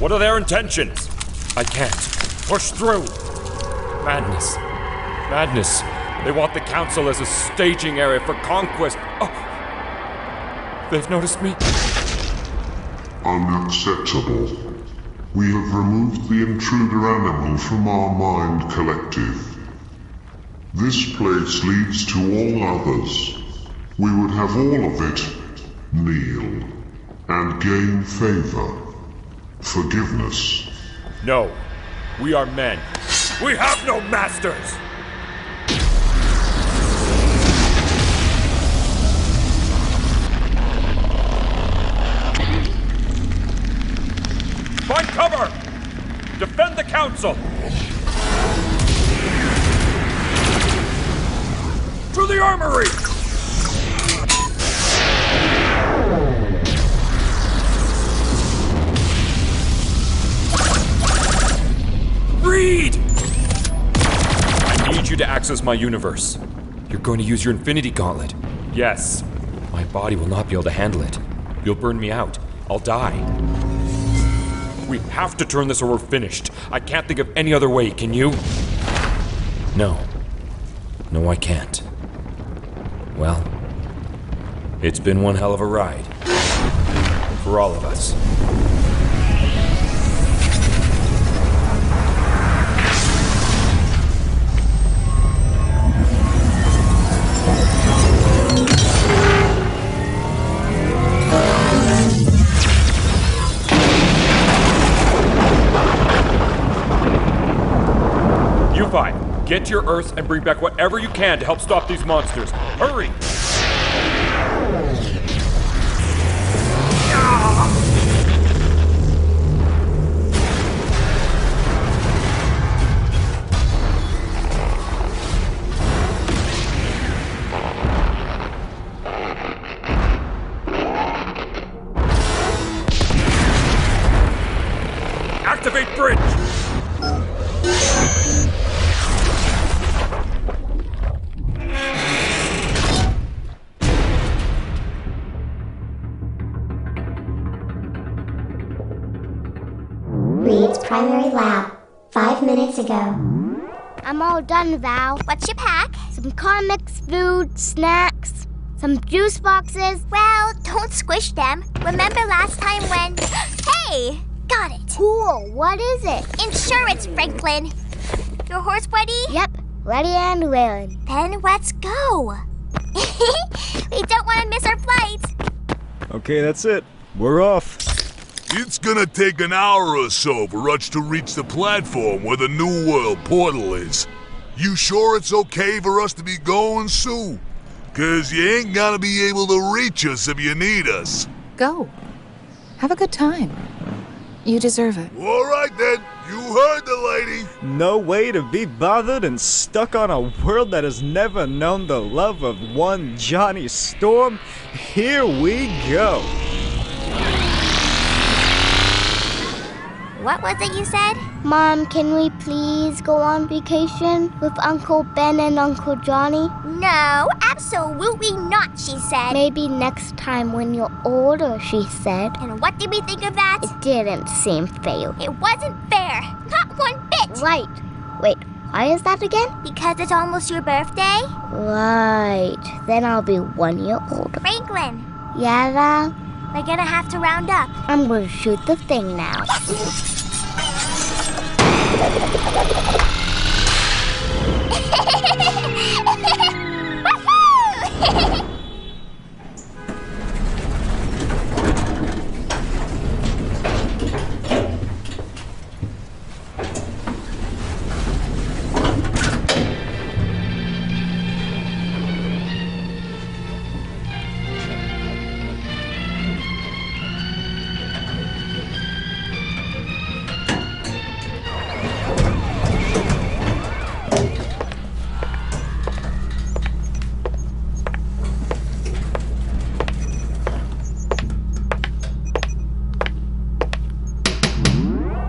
What are their intentions? I can't. Push through. Madness. Madness. They want the council as a staging area for conquest. Oh. They've noticed me. Unacceptable. We have removed the intruder animal from our mind collective. This place leads to all others. We would have all of it kneel and gain favor, forgiveness. No, we are men. We have no masters! Find cover! Defend the council! To the armory! Read! I need you to access my universe. You're going to use your Infinity Gauntlet. Yes. My body will not be able to handle it. You'll burn me out. I'll die. We have to turn this or we're finished. I can't think of any other way, can you? No. No, I can't. Well, it's been one hell of a ride. For all of us. Get to your Earth and bring back whatever you can to help stop these monsters. Hurry! Activate bridge! Primary lab, 5 minutes ago. I'm all done, Val. What's your pack? Some comics, food, snacks, some juice boxes. Well, don't squish them. Remember last time when... Hey! Got it. Cool. What is it? Insurance, Franklin. Your horse ready? Yep. Ready and willing. Then let's go. We don't want to miss our flight. Okay, that's it. We're off. It's gonna take an hour or so for us to reach the platform where the New World portal is. You sure it's okay for us to be going, Sue? 'Cause you ain't gonna be able to reach us if you need us. Go. Have a good time. You deserve it. All right then, you heard the lady. No way to be bothered and stuck on a world that has never known the love of one Johnny Storm. Here we go. What was it you said? Mom, can we please go on vacation with Uncle Ben and Uncle Johnny? No, absolutely not, she said. Maybe next time when you're older, she said. And what did we think of that? It didn't seem fair. It wasn't fair. Not one bit. Right. Wait, why is that again? Because it's almost your birthday. Right. Then I'll be 1 year older. Franklin. Yeah, Val? We're gonna have to round up. I'm gonna shoot the thing now. Woohoo!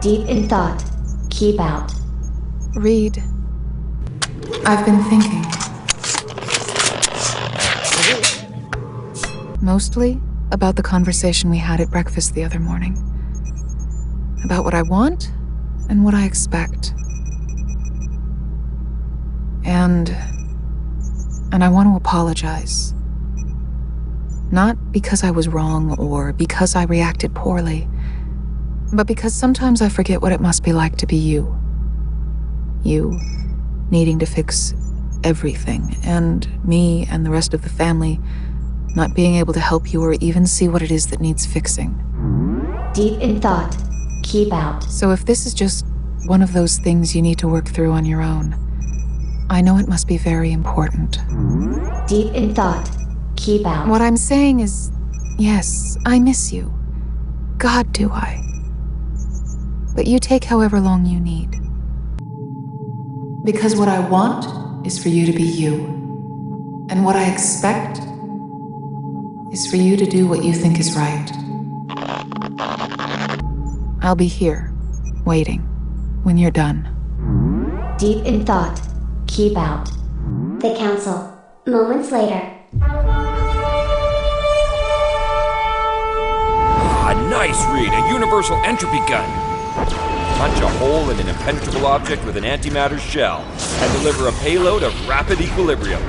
Deep in thought. Keep out. Reed, I've been thinking. Mostly about the conversation we had at breakfast the other morning. about what I want and what I expect. And I want to apologize. Not because I was wrong or because I reacted poorly, but because sometimes I forget what it must be like to be you. You needing to fix everything, and me and the rest of the family not being able to help you or even see what it is that needs fixing. Deep in thought. Keep out. So if this is just one of those things you need to work through on your own, I know it must be very important. Deep in thought. Keep out. What I'm saying is, yes, I miss you. God, do I. But you take however long you need. Because what I want is for you to be you. And what I expect is for you to do what you think is right. I'll be here, waiting, when you're done. Deep in thought. Keep out. The council. Moments later. Ah, nice, Reed. A universal entropy gun. Punch a hole in an impenetrable object with an antimatter shell and deliver a payload of rapid equilibrium.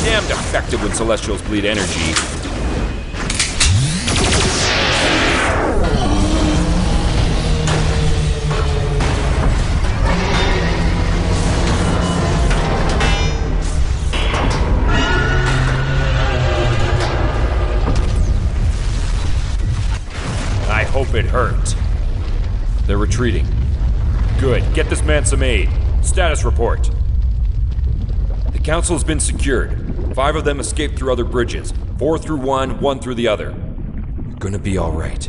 Damned effective when Celestials bleed energy. I hope it hurt. They're retreating. Good. Get this man some aid. Status report. The council has been secured. 5 of them escaped through other bridges. 4 through one through the other. You're gonna be alright.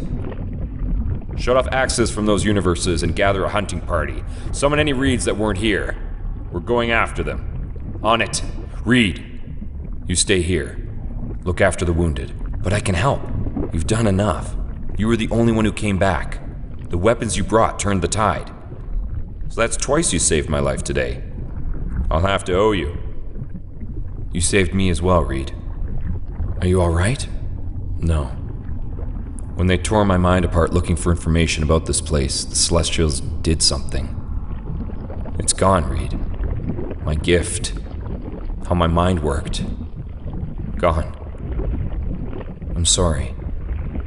Shut off access from those universes and gather a hunting party. Summon any Reeds that weren't here. We're going after them. On it. Reed, you stay here. Look after the wounded. But I can help. You've done enough. You were the only one who came back. The weapons you brought turned the tide. So that's twice you saved my life today. I'll have to owe you. You saved me as well, Reed. Are you alright? No. When they tore my mind apart looking for information about this place, the Celestials did something. It's gone, Reed. My gift. How my mind worked. Gone. I'm sorry.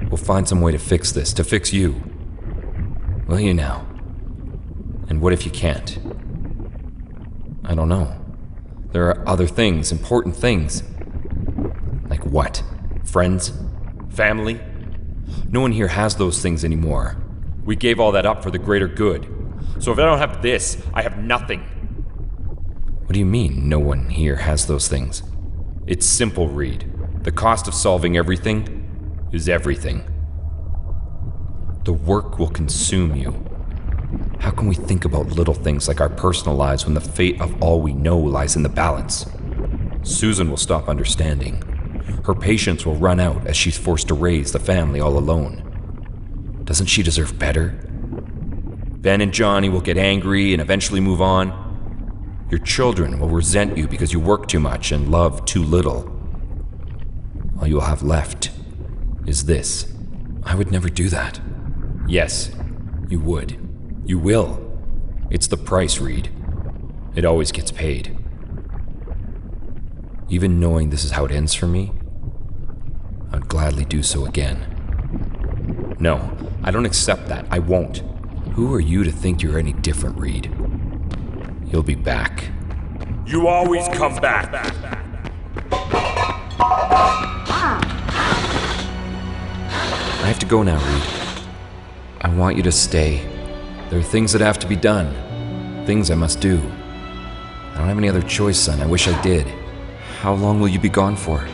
We'll find some way to fix this, to fix you. Will you now? And what if you can't? I don't know. There are other things, important things. Like what? Friends? Family? No one here has those things anymore. We gave all that up for the greater good. So if I don't have this, I have nothing. What do you mean, no one here has those things? It's simple, Reed. The cost of solving everything is everything. The work will consume you. How can we think about little things like our personal lives when the fate of all we know lies in the balance? Susan will stop understanding. Her patience will run out as she's forced to raise the family all alone. Doesn't she deserve better? Ben and Johnny will get angry and eventually move on. Your children will resent you because you work too much and love too little. All you'll have left is this. I would never do that. Yes, you would. You will. It's the price, Reed. It always gets paid. Even knowing this is how it ends for me, I'd gladly do so again. No, I don't accept that. I won't. Who are you to think you're any different, Reed? You'll be back. You always come back. I have to go now, Reed. I want you to stay. There are things that have to be done. Things I must do. I don't have any other choice, son. I wish I did. How long will you be gone for?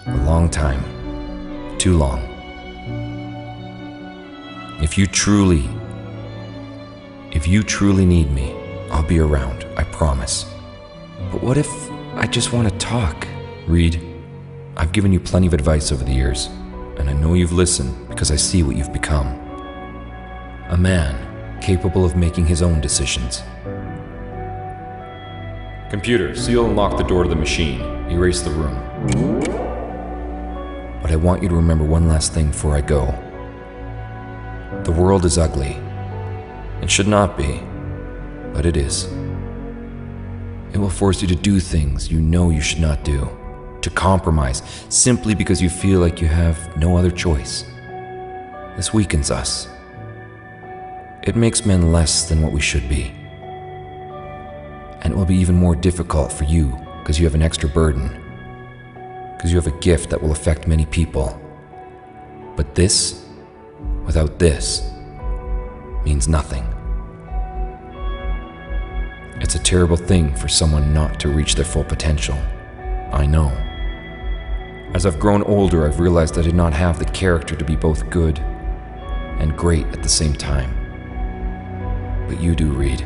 A long time. Too long. If you truly need me, I'll be around, I promise. But what if I just want to talk? Reed, I've given you plenty of advice over the years, and I know you've listened because I see what you've become. A man capable of making his own decisions. Computer, seal and lock the door to the machine. Erase the room. But I want you to remember one last thing before I go. The world is ugly. It should not be, but it is. It will force you to do things you know you should not do, to compromise simply because you feel like you have no other choice. This weakens us. It makes men less than what we should be. And it will be even more difficult for you because you have an extra burden, because you have a gift that will affect many people. But this, without this, means nothing. It's a terrible thing for someone not to reach their full potential. I know. As I've grown older, I've realized I did not have the character to be both good and great at the same time. But you do, Reed.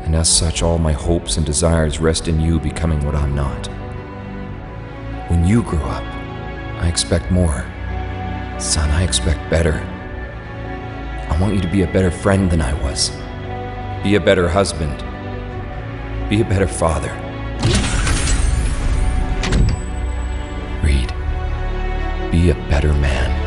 And as such, all my hopes and desires rest in you becoming what I'm not. When you grow up, I expect more. Son, I expect better. I want you to be a better friend than I was. Be a better husband. Be a better father. Reed, be a better man.